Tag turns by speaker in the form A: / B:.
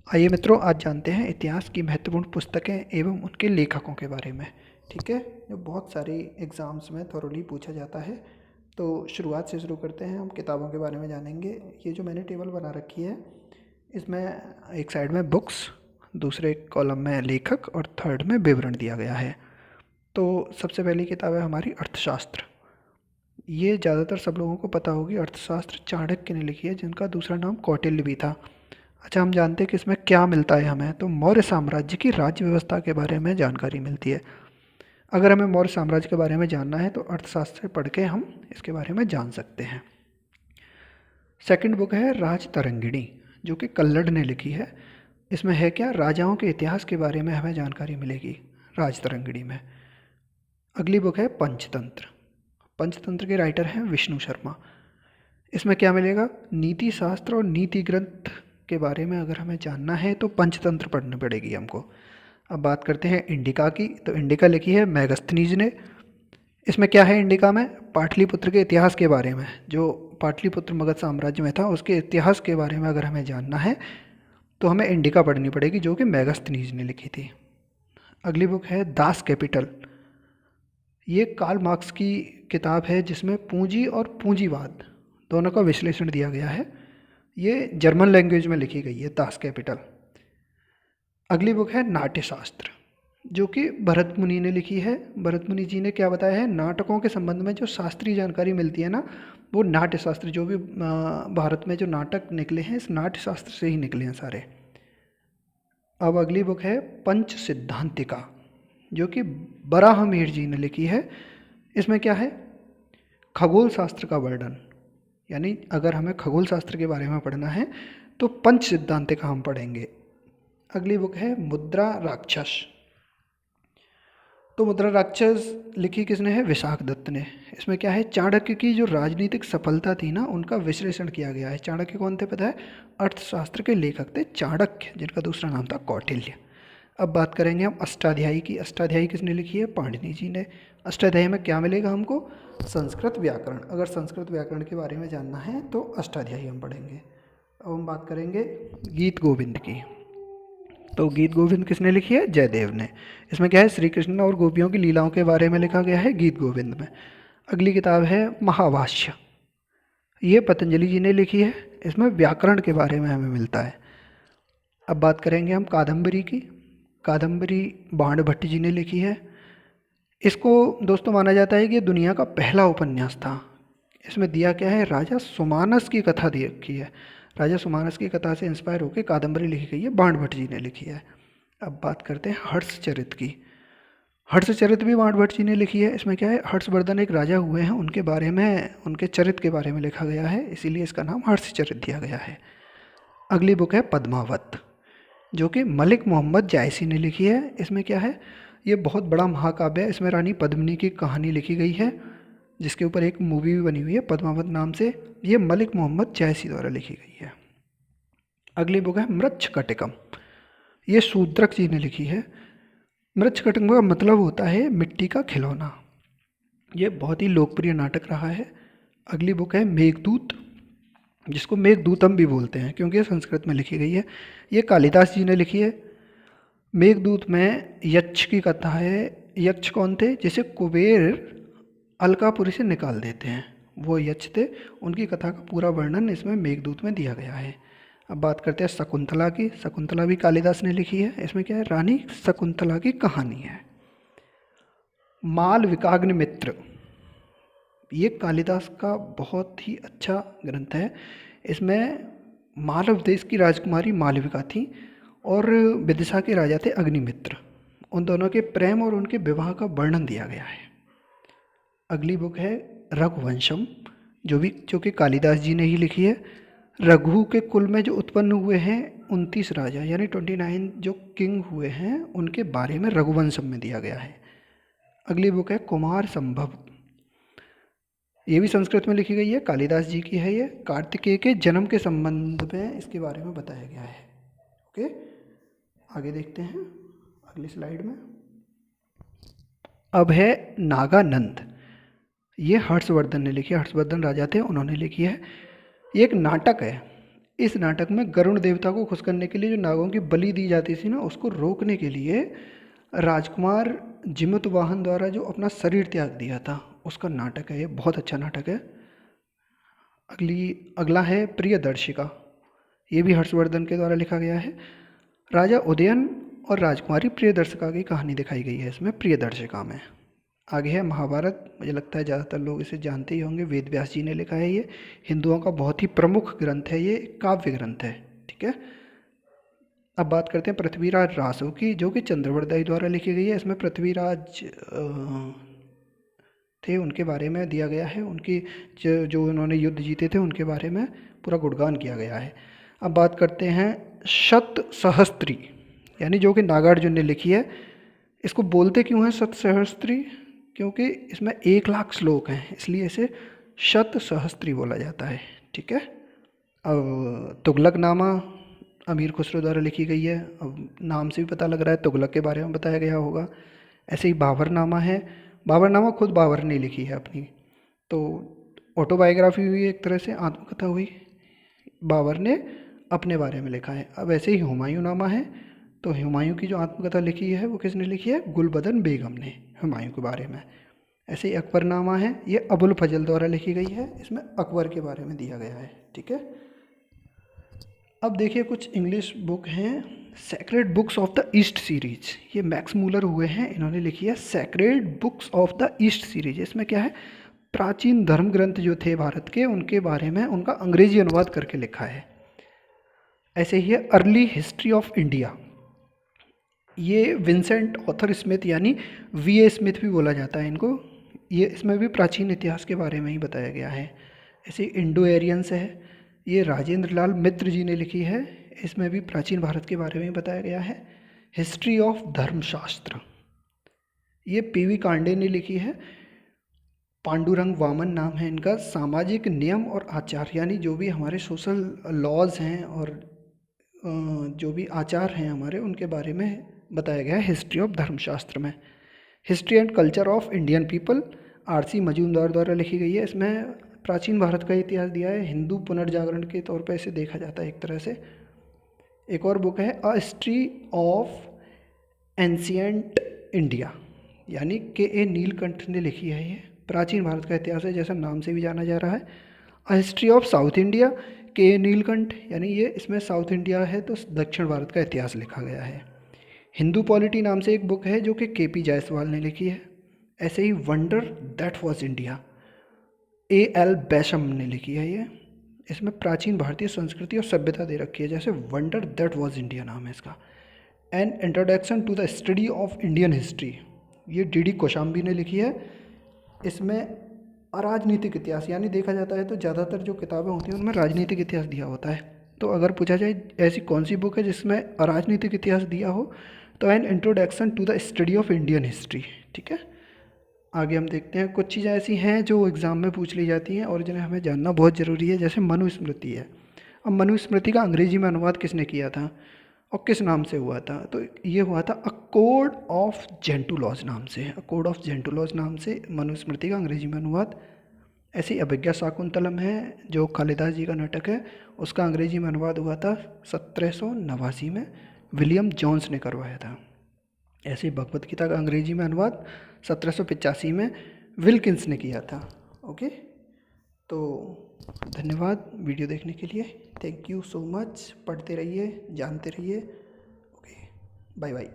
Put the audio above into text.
A: आइए मित्रों, आज जानते हैं इतिहास की महत्वपूर्ण पुस्तकें एवं उनके लेखकों के बारे में। ठीक है, जो बहुत सारी एग्ज़ाम्स में थोरोली पूछा जाता है। तो शुरुआत से शुरू करते हैं, हम किताबों के बारे में जानेंगे। ये जो मैंने टेबल बना रखी है, इसमें एक साइड में बुक्स, दूसरे कॉलम में लेखक और थर्ड में विवरण दिया गया है। तो सबसे पहली किताब है हमारी अर्थशास्त्र। ये ज़्यादातर सब लोगों को पता होगी। अर्थशास्त्र चाणक्य ने लिखी है, जिनका दूसरा नाम कौटिल्य भी था। अच्छा, हम जानते हैं कि इसमें क्या मिलता है हमें। तो मौर्य साम्राज्य की राज्य व्यवस्था के बारे में जानकारी मिलती है। अगर हमें मौर्य साम्राज्य के बारे में जानना है तो अर्थशास्त्र पढ़ के हम इसके बारे में जान सकते हैं। सेकंड बुक है राजतरंगिणी, जो कि कल्लड़ ने लिखी है। इसमें है क्या, राजाओं के इतिहास के बारे में हमें जानकारी मिलेगी राजतरंगिणी में। अगली बुक है पंचतंत्र। पंचतंत्र के राइटर हैं विष्णु शर्मा। इसमें क्या मिलेगा, नीति शास्त्र और नीति ग्रंथ के बारे में अगर हमें जानना है तो पंचतंत्र पढ़नी पड़ेगी हमको। अब बात करते हैं इंडिका की। तो इंडिका लिखी है मेगस्थनीज ने। इसमें क्या है इंडिका में, पाटलिपुत्र के इतिहास के बारे में। जो पाटलिपुत्र मगध साम्राज्य में था उसके इतिहास के बारे में अगर हमें जानना है तो हमें इंडिका पढ़नी पड़ेगी, जो कि मेगस्थनीज ने लिखी थी। अगली बुक है दास कैपिटल। ये कार्ल मार्क्स की किताब है, जिसमें पूंजी और पूंजीवाद दोनों का विश्लेषण दिया गया है। ये जर्मन लैंग्वेज में लिखी गई है, दास कैपिटल। अगली बुक है नाट्यशास्त्र, जो कि भरत मुनि ने लिखी है। भरत मुनि जी ने क्या बताया है, नाटकों के संबंध में जो शास्त्रीय जानकारी मिलती है ना, वो नाट्यशास्त्र, जो भी भारत में जो नाटक निकले हैं इस नाट्यशास्त्र से ही निकले हैं सारे। अब अगली बुक है पंच सिद्धांतिका, जो कि बराहमीर जी ने लिखी है। इसमें क्या है, खगोल शास्त्र का वर्णन। यानी अगर हमें खगोल शास्त्र के बारे में पढ़ना है तो पंच सिद्धांतिका हम पढ़ेंगे। अगली बुक है मुद्रा राक्षस। तो मुद्रा राक्षस लिखी किसने है, विशाखदत्त ने। इसमें क्या है, चाणक्य की जो राजनीतिक सफलता थी ना, उनका विश्लेषण किया गया है। चाणक्य कौन थे पता है, अर्थशास्त्र के लेखक थे चाणक्य, जिनका दूसरा नाम था कौटिल्य। अब बात करेंगे हम अष्टाध्यायी की। अष्टाध्यायी किसने लिखी है, पाणिनि जी ने। अष्टाध्यायी में क्या मिलेगा हमको, संस्कृत व्याकरण। अगर संस्कृत व्याकरण के बारे में जानना है तो अष्टाध्यायी हम पढ़ेंगे। अब हम बात करेंगे गीत गोविंद की। तो गीत गोविंद किसने लिखी है, जयदेव ने। इसमें क्या है, श्री कृष्ण और गोपियों की लीलाओं के बारे में लिखा गया है गीत गोविंद में। अगली किताब है महाभाष्य। ये पतंजलि जी ने लिखी है। इसमें व्याकरण के बारे में हमें मिलता है। अब बात करेंगे हम कादम्बरी की। कादम्बरी बाण भट्ट जी ने लिखी है। इसको दोस्तों माना जाता है कि ये दुनिया का पहला उपन्यास था। इसमें दिया क्या है, राजा सुमानस की कथा दी रखी है। राजा सुमानस की कथा से इंस्पायर होकर कादम्बरी लिखी गई है, बाण भट्ट जी ने लिखी है। अब बात करते हैं हर्षचरित की। हर्षचरित भी बाण भट्ट जी ने लिखी है। इसमें क्या है, हर्षवर्धन एक राजा हुए हैं, उनके बारे में, उनके चरित्र के बारे में लिखा गया है, इसीलिए इसका नाम हर्षचरित दिया गया है। अगली बुक है पद्मावत, जो कि मलिक मोहम्मद जायसी ने लिखी है। इसमें क्या है, ये बहुत बड़ा महाकाव्य है। इसमें रानी पद्मिनी की कहानी लिखी गई है, जिसके ऊपर एक मूवी भी बनी हुई है पद्मावत नाम से। ये मलिक मोहम्मद जायसी द्वारा लिखी गई है। अगली बुक है मृच्छकटिकम। ये शूद्रक जी ने लिखी है। मृच्छकटिकम का मतलब होता है मिट्टी का खिलौना। ये बहुत ही लोकप्रिय नाटक रहा है। अगली बुक है मेघदूत, जिसको मेघदूतम भी बोलते हैं क्योंकि ये संस्कृत में लिखी गई है। ये कालिदास जी ने लिखी है। मेघदूत में यक्ष की कथा है। यक्ष कौन थे, जिसे कुबेर अलकापुरी से निकाल देते हैं, वो यक्ष थे। उनकी कथा का पूरा वर्णन इसमें मेघदूत में दिया गया है। अब बात करते हैं शकुंतला की। शकुंतला भी कालिदास ने लिखी है। इसमें क्या है, रानी शकुंतला की कहानी है। मालविकाग्निमित्र, ये कालिदास का बहुत ही अच्छा ग्रंथ है। इसमें मालव देश की राजकुमारी मालविका थी और विदिशा के राजा थे अग्निमित्र। उन दोनों के प्रेम और उनके विवाह का वर्णन दिया गया है। अगली बुक है रघुवंशम, जो कि कालिदास जी ने ही लिखी है। रघु के कुल में जो उत्पन्न हुए हैं 29 राजा, यानी 29 जो किंग हुए हैं, उनके बारे में रघुवंशम में दिया गया है। अगली बुक है कुमार संभव। ये भी संस्कृत में लिखी गई है, कालिदास जी की है। ये कार्तिकेय के जन्म के संबंध में इसके बारे में बताया गया है। ओके, आगे देखते हैं अगली स्लाइड में। अब है नागानंद। ये हर्षवर्धन ने लिखी है। हर्षवर्धन राजा थे, उन्होंने लिखी है। ये एक नाटक है। इस नाटक में गरुड़ देवता को खुश करने के लिए जो नागों की बलि दी जाती थी ना, उसको रोकने के लिए राजकुमार जिमतवाहन द्वारा जो अपना शरीर त्याग दिया था, उसका नाटक है ये। बहुत अच्छा नाटक है। अगला है प्रियदर्शिका। ये भी हर्षवर्धन के द्वारा लिखा गया है। राजा उदयन और राजकुमारी प्रियदर्शिका की कहानी दिखाई गई है इसमें, प्रियदर्शिका में। आगे है महाभारत। मुझे लगता है ज़्यादातर लोग इसे जानते ही होंगे। वेद व्यास जी ने लिखा है ये। हिंदुओं का बहुत ही प्रमुख ग्रंथ है ये, काव्य ग्रंथ है। ठीक है। अब बात करते हैं पृथ्वीराज रासो की, जो कि चंद्रवरदाई द्वारा लिखी गई है। इसमें पृथ्वीराज थे, उनके बारे में दिया गया है। उनकी जो उन्होंने युद्ध जीते थे उनके बारे में पूरा गुणगान किया गया है। अब बात करते हैं शत सहस्त्री, यानी जो कि नागार्जुन ने लिखी है। इसको बोलते क्यों हैं शत सहस्त्री? क्योंकि इसमें 1,00,000 श्लोक हैं, इसलिए इसे शत सहस्त्री बोला जाता है। ठीक है। अब तुगलकनामा अमीर खुसरो द्वारा लिखी गई है। अब नाम से भी पता लग रहा है तुगलक के बारे में बताया गया होगा। ऐसे ही बाबरनामा है। बाबरनामा खुद बाबर ने लिखी है अपनी, तो ऑटोबायोग्राफी हुई एक तरह से, आत्मकथा हुई। बाबर ने अपने बारे में लिखा है। अब ऐसे ही हुमायूं नामा है। तो हुमायूं की जो आत्मकथा लिखी है वो किसने लिखी है? गुलबदन बेगम ने, हुमायूं के बारे में। ऐसे ही अकबरनामा है, ये अबुल फजल द्वारा लिखी गई है। इसमें अकबर के बारे में दिया गया है। ठीक है। अब देखिए कुछ इंग्लिश बुक हैं। Sacred books of the east series, ये मैक्स मूलर हुए हैं, इन्होंने लिखी है sacred books of the east series. इसमें क्या है? प्राचीन धर्म ग्रंथ जो थे भारत के, उनके बारे में उनका अंग्रेजी अनुवाद करके लिखा है। ऐसे ही है अर्ली हिस्ट्री ऑफ इंडिया, ये विंसेंट ऑथर स्मिथ, यानी वी.ए. स्मिथ भी बोला जाता है इनको। ये इसमें भी प्राचीन इतिहास के बारे में ही बताया गया है। ऐसे इंडो एरियंस है, ये राजेंद्र लाल मित्र जी ने लिखी है। इसमें भी प्राचीन भारत के बारे में ही बताया गया है। हिस्ट्री ऑफ धर्मशास्त्र, ये पी.वी. कांडे ने लिखी है। पांडुरंग वामन नाम है इनका। सामाजिक नियम और आचार, यानी जो भी हमारे सोशल लॉज हैं और जो भी आचार हैं हमारे, उनके बारे में बताया गया है हिस्ट्री ऑफ धर्मशास्त्र में। History and culture of Indian people, RC. Majumdar द्वारा लिखी गई है। इसमें प्राचीन भारत का इतिहास दिया है, हिंदू पुनर्जागरण के तौर पर इसे देखा जाता है एक तरह से। एक और बुक है a history of ancient India, यानी के.ए. नीलकंठ ने लिखी है। ये प्राचीन भारत का इतिहास है, जैसा नाम से भी जाना जा रहा है। A history of South India, K A. Nilakanta, यानी ये इसमें साउथ इंडिया है तो दक्षिण भारत का इतिहास लिखा गया है। हिंदू पॉलिटी नाम से एक बुक है जो कि के.पी. जायसवाल ने लिखी है। ऐसे ही wonder that was India, A L. Basham ने लिखी है ये। इसमें प्राचीन भारतीय संस्कृति और सभ्यता दे रखी है, जैसे वंडर दैट वाज इंडिया नाम है इसका। An introduction to the study of Indian history, ये डी.डी. कौशाम्बी ने लिखी है। इसमें अराजनीतिक इतिहास, यानी देखा जाता है तो ज़्यादातर जो किताबें होती हैं उनमें राजनीतिक इतिहास दिया होता है। तो अगर पूछा जाए ऐसी कौन सी बुक है जिसमें अराजनीतिक इतिहास दिया हो, तो an introduction to the study of Indian history. ठीक है। आगे हम देखते हैं कुछ चीज़ें ऐसी हैं जो एग्ज़ाम में पूछ ली जाती हैं और जिन्हें हमें जानना बहुत ज़रूरी है, जैसे मनुस्मृति है। अब मनुस्मृति का अंग्रेजी में अनुवाद किसने किया था और किस नाम से हुआ था? तो ये हुआ था अ कोड ऑफ जेंटुलॉज नाम से। अ कोड ऑफ जेंटुलॉज नाम से मनुस्मृति का अंग्रेजी में अनुवाद। ऐसी अभिज्ञा शाकुंतलम है जो कालिदास जी का नाटक है, उसका अंग्रेजी में अनुवाद हुआ था 1789 में, विलियम जोन्स ने करवाया था। ऐसे ही भगवत गीता का अंग्रेजी में अनुवाद 1785 में विल्किंस ने किया था। ओके, तो धन्यवाद वीडियो देखने के लिए। Thank you so much. पढ़ते रहिए, जानते रहिए। Okay, bye bye.